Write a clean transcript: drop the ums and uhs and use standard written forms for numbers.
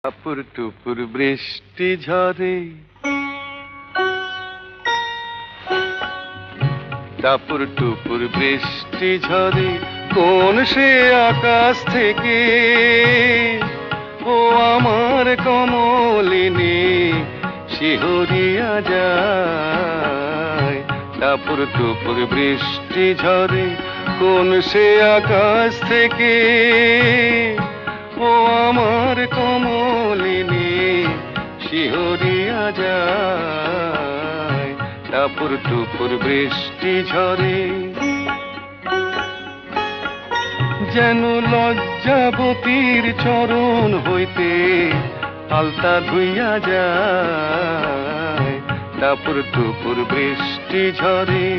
টাপুর টুপুর বৃষ্টি ঝরে, টাপুর টুপুর বৃষ্টি ঝরে, কোন সে আকাশ থেকে ও আমার কমলিনী শিহরিয়া যায়। টাপুর টুপুর বৃষ্টি ঝরে, কোন সে আকাশ থেকে ও আমার কমলিনী শিহরিয়া যায়। টাপুর টুপুর বৃষ্টি ঝরে, যেন লজ্জাবতীর চরণ হইতে আলতা ধুইয়া যায়। টাপুর টুপুর বৃষ্টি ঝরে।